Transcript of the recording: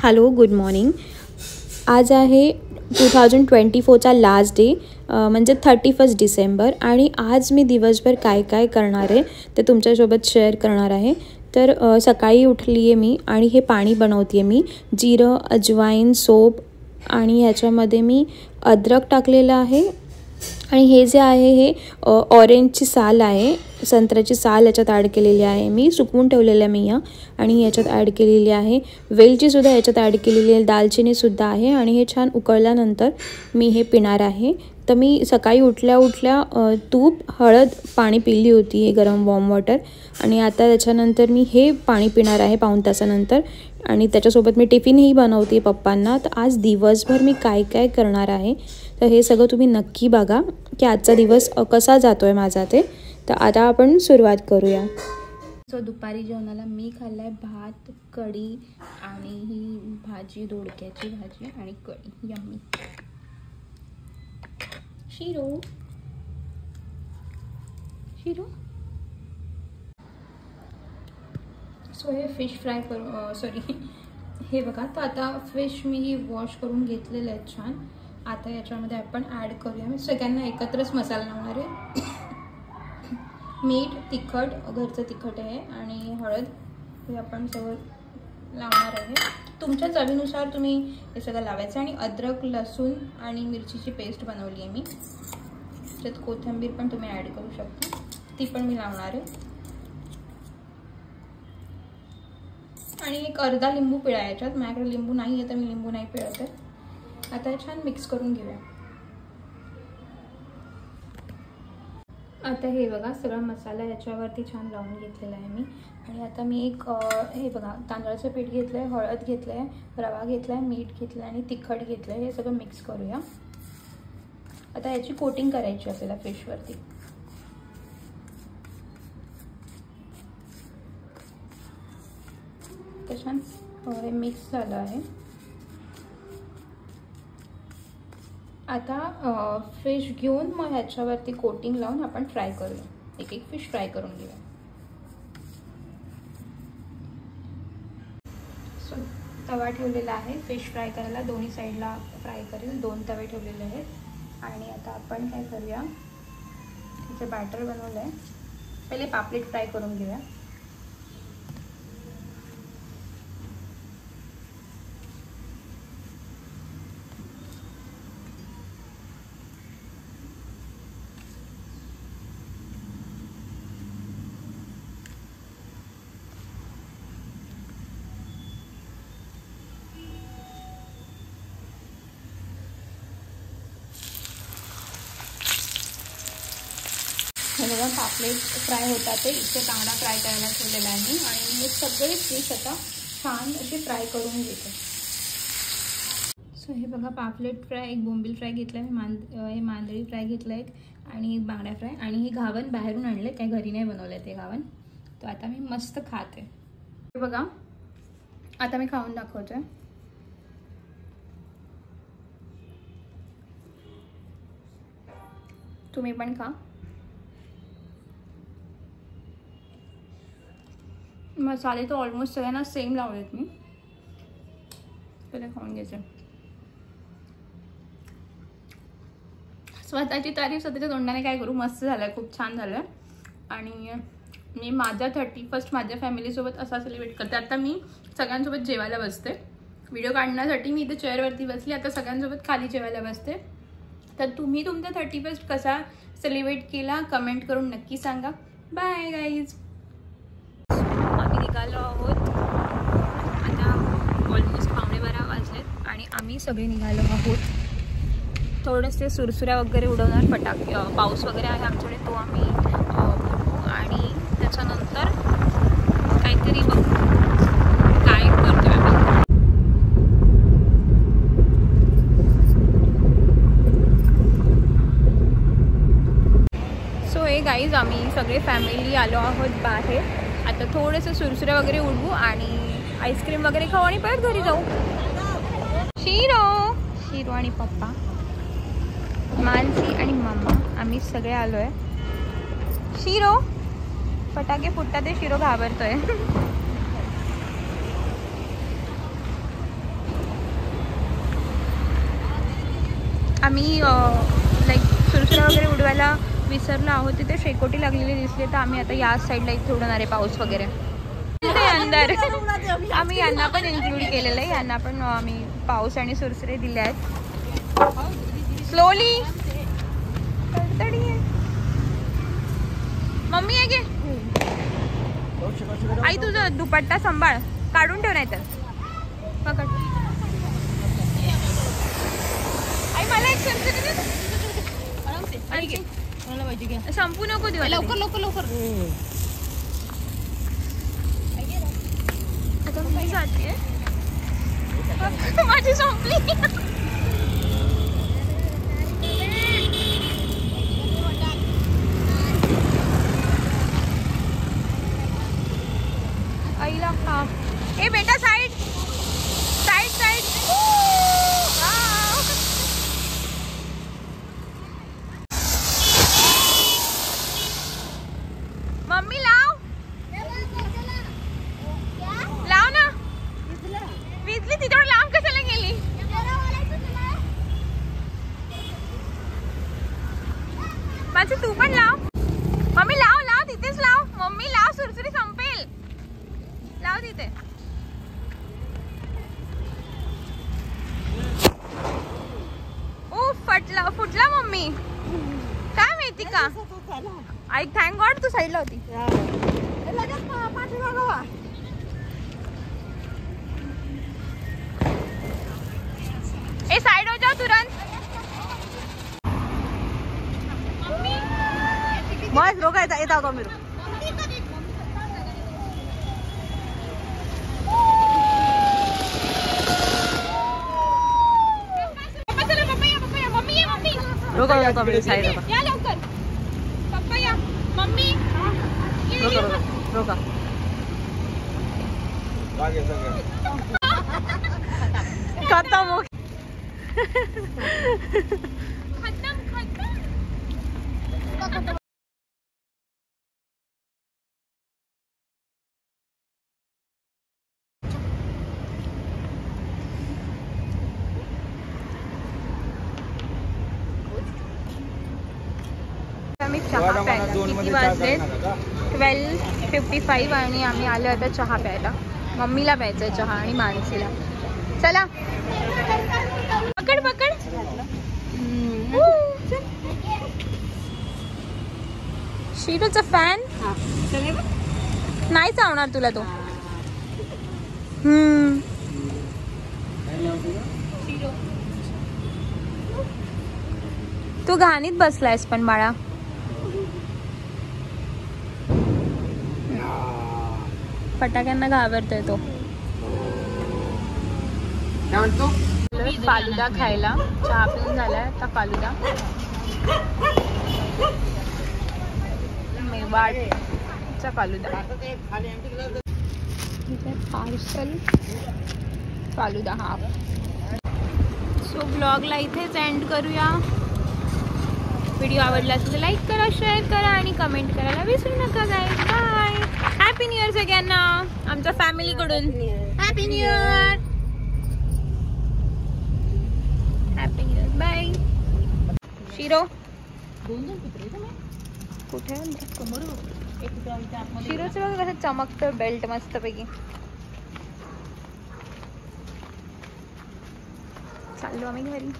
Hello, good morning. आज आहे 2024चा last day, म्हणजे 31 डिसेंबर. आणि आज मी दिवसभर काय काय करणार आहे ते तुमच्यासोबत शेअर करणार आहे. तर सकाळी उठली आहे मी आणि हे पाणी बनवते आहे मी. जिरं, अजवाईन, सोप आणि ह्याच्यामध्ये मी अद्रक टाकलेलं आहे. आणि हे जे आहे हे ऑरेंजची साल आहे, संत्र्याची साल याच्यात ॲड केलेली आहे. मी सुकवून ठेवलेलं आहे मी आणि याच्यात ॲड केलेली आहे. वेलचीसुद्धा याच्यात ॲड केलेली आहे, दालचिनीसुद्धा आहे. आणि हे छान उकळल्यानंतर मी हे पिणार आहे. तर मी सकाळी उठल्या उठल्या तूप, हळद, पाणी पिली होती, हे गरम वॉर्म वॉटर. आणि आता त्याच्यानंतर मी हे पाणी पिणार आहे पाऊण तासानंतर. आणि त्याच्यासोबत मी टिफिनही बनवते पप्पांना. तर आज दिवसभर मी काय काय करणार आहे तर हे सगळं तुम्ही नक्की बघा की आजचा दिवस कसा जातो आहे माझा ते. तर आता आपण सुरुवात करूया. सो दुपारी जेवणाला मी खाल्ला आहे भात, कढी आणि ही भाजी, दोडक्याची भाजी आणि कढी. यम्मी. शिरो शिरो. सो हे फिश फ्राय करू हे बघा. तर आता फिश मी वॉश करून घेतलेलं आहे छान. आता याच्यामध्ये आपण ॲड करूया. मी सगळ्यांना एकत्रच मसाला लावणार आहे. मीठ, तिखट, घरचं तिखट आहे आणि हळद हे आपण सगळं लावणार आहे. तुमच्या चवीनुसार तुम्ही हे सगळं लावायचं. आणि अद्रक, लसूण आणि मिरचीची पेस्ट बनवली आहे मी. त्यात कोथिंबीर पण तुम्ही ॲड करू शकता, ती पण मी लावणार आहे. आणि एक अर्धा लिंबू पिळा याच्यात. माझ्याकडे लिंबू नाही आहे तर मी लिंबू नाही पिळत आहे. आता हे छान मिक्स करून घेऊया. आता हे बघा सगळा मसाला ह्याच्यावरती छान लावून घेतलेला आहे मी. आणि आता मी एक हे बघा तांदळाचं पीठ घेतलं आहे, हळद घेतलं आहे, रवा घेतला आहे, मीठ घेतलं आहे आणि तिखट घेतलं आहे. हे सगळं मिक्स करूया. आता याची कोटिंग करायची आपल्याला फिशवरती. तर छान हे मिक्स झालं आहे. आता फिश घेऊन मग ह्याच्यावरती कोटिंग लावून आपण फ्राय करूया. एक एक फिश फ्राय करून घेऊया. सो तवा ठेवलेला आहे फिश फ्राय करायला. दोन्ही साईडला फ्राय करेल. 2 तवे ठेवलेले आहेत. आणि आता आपण काय करूया, तिचं बॅटर बनवलं आहे. पहिले पापलेट फ्राय करून घेऊया. हे बघा पापलेट फ्राय होतात ते. इथे कांदा फ्राय करायला ठेवलेला आहे मी. आणि हे सगळे फिश आता छान असे फ्राय करून घेते. सो हे बघा पापलेट फ्राय, एक बोंबील फ्राय घेतला आहे, हे मांदेळी फ्राय घेतलं आहे आणि बांगडा फ्राय. आणि हे घावन बाहेरून आणले, काही घरी नाही बनवलं आहे ते घावन. तर आता मी मस्त खाते. हे बघा आता मी खाऊन दाखवते. तुम्ही पण खा. मसाले तर ऑलमोस्ट सगळ्यांना सेम लावलेत मी. पहिले खाऊन घ्यायचे. स्वतःची तारीफ स्वतःच्या तोंडाने काय करू. मस्त झालं आहे, खूप छान झालं आहे. आणि मी माझ्या 31st माझ्या फॅमिलीसोबत असा सेलिब्रेट करते. आता मी सगळ्यांसोबत जेवायला बसते. व्हिडिओ काढण्यासाठी मी इथे चेअरवरती बसली. आता सगळ्यांसोबत खाली जेवायला बसते. तर तुम्ही तुमचा 31st कसा सेलिब्रेट केला कमेंट करून नक्की सांगा. Bye guys. आम्ही निघालो आहोत. आता ऑलमोस्ट 11:15 वाजलेत आणि आम्ही सगळे निघालो आहोत. थोडेसे सुरसुऱ्या वगैरे उडवणार, फटाके, पाऊस वगैरे आहे आमच्याकडे, तो आम्ही बघू. आणि त्याच्यानंतर काहीतरी बघू काय करतोय आम्ही. सो हे गाईज आम्ही सगळे फॅमिली आलो आहोत बाहेर. आता थोडेसे सुरसुऱ्या वगैरे उडवू आणि आईस्क्रीम वगैरे खाऊ आणि परत घरी जाऊ. शिरो आणि पप्पा, मानसी आणि मम्मा, आम्ही सगळे आलो आहे. शिरो फटाके फुटतात ते शिरो घाबरतोय. आम्ही लाईक सुरसुरा वगैरे उडवायला विसरलो आहोत. तिथे शेकोटी लागलेली दिसली तर आम्ही आता या साईडला इथे उडवणार आहे पाऊस वगैरे अंदर. आम्ही यांना पण इन्क्लूड केलेलं आहे. यांना पण आम्ही पाऊस आणि सुरसुरे दिले आहेत. स्लोली मम्मी आहे गे. आई तुझं दुपट्टा सांभाळ, काढून ठेव नाही तर. पकड आई, मला एक सुरसुरी संपू नको देऊ. लवकर लवकर लवकर. आता मी जाते. माझी संपली. आईला हा. ए बेटा साइड साइड साइड. मम्मी लाव लाव ना. विजली तिच्यावर लांब कशाला गेली. माझी तू पण लाव. मम्मी लाव लाव तिथेच लाव. मम्मी लाव, सुरसुरी संपेल. लाव तिथे. ओ फुटला फुटला मम्मी. काय माहिती का. आई थँक गॉड तू साईडला होती. ए साइड हो जाओ तुरंत. बस रोकायचा येत आहोत आम्ही. रोका रोका मेरे साइड रोका. या लवकर. पप्पा या. मम्मी रोका रोका. खत्म हो. आम्ही चहा प्यायला. किती वाजले? 12:55 आणि आम्ही आलो आता चहा प्यायला. मम्मीला प्यायचा चहा आणि मानसीला. चला पकड पकड. शिरोचा फॅन नाही चावणार तुला तो. तू घाणीत बसलायस पण बाळा. फटाक्यांना घाबरतोय तो. फालुदा खायला. चहा पिऊन झालाय आता फालुदा. मेवाडचा फालुदा. पार्सल फालुदा हा. सो ब्लॉगला इथेच एंड करूया. व्हिडिओ आवडला असेल तर लाईक करा, शेअर करा आणि कमेंट करायला विसरू नका guys. Bye. Happy new year सगळ्यांना आमच्या फॅमिलीकडून. Happy new year. Happy new year. Bye. Shiro कुठे शिरोचं बघ कसं चमकतं बेल्ट मस्तपैकी. चाललो आम्ही घरी.